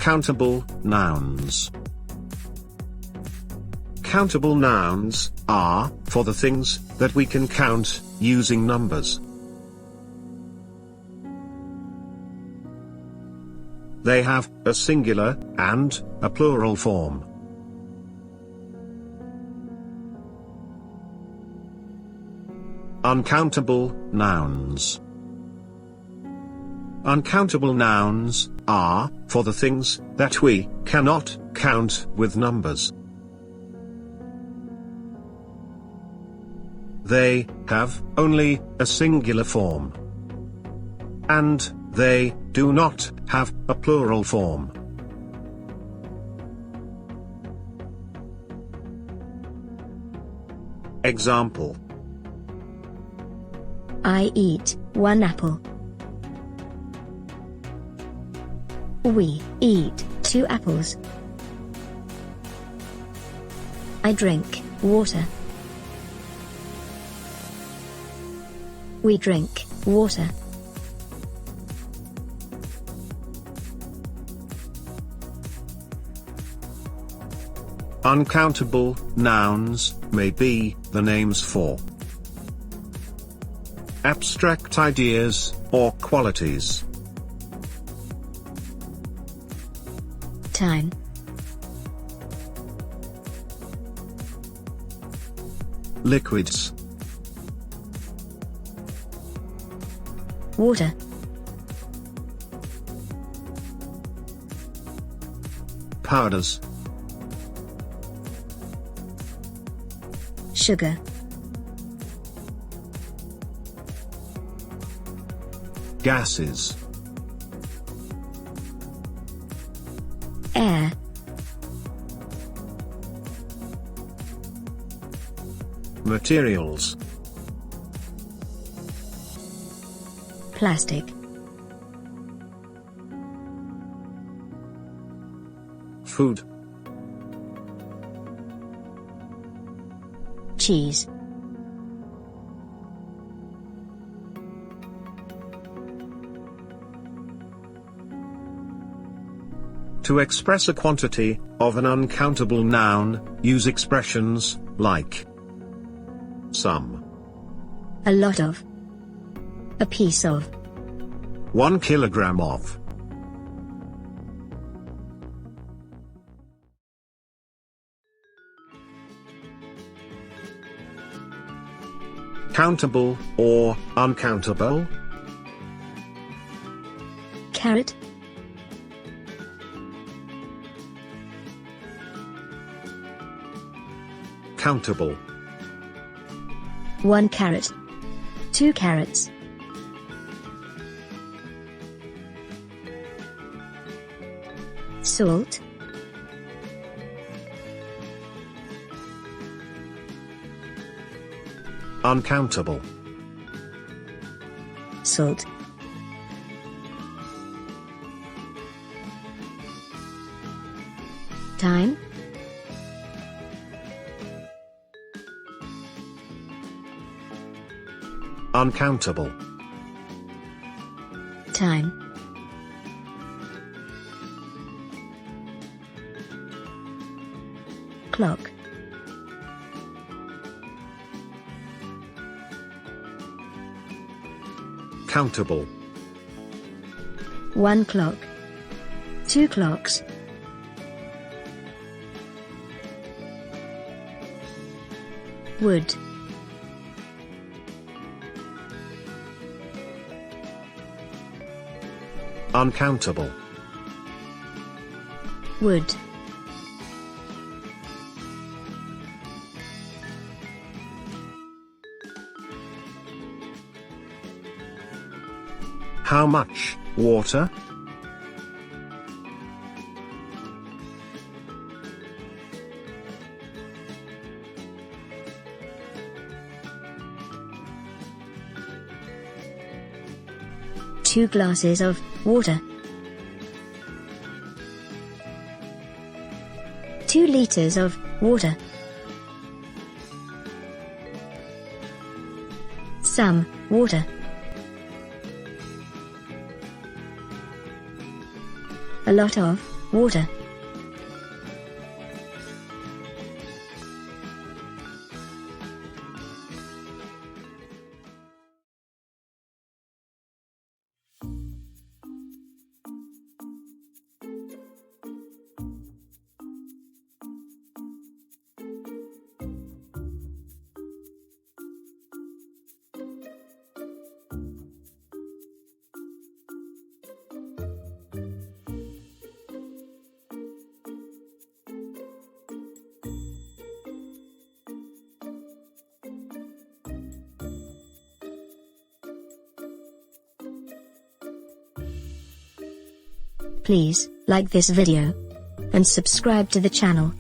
Countable nouns. Countable nouns are for the things that we can count using numbers. They have a singular and a plural form. Uncountable nouns. Uncountable nouns are for the things that we cannot count with numbers. They have only a singular form. And they do not have a plural form. Example: I eat 1 apple. We eat 2 apples. I drink water. We drink water. Uncountable nouns may be the names for abstract ideas or qualities. Time. Liquids. Water. Powders. Sugar. Gases. Air. Materials. Plastic. Food. Cheese. To express a quantity of an uncountable noun, use expressions like some, A lot of. A piece of. 1 kilogram of. Countable or uncountable. Carrot. Countable. 1 carrot. 2 carrots. Salt. Uncountable. Salt. Time. Uncountable. Time. Clock. Countable. 1 clock. 2 clocks. Wood. Uncountable. Wood. How much water? Two glasses of water. 2 liters of water. Some water. A lot of. water. Please like this video and subscribe to the channel.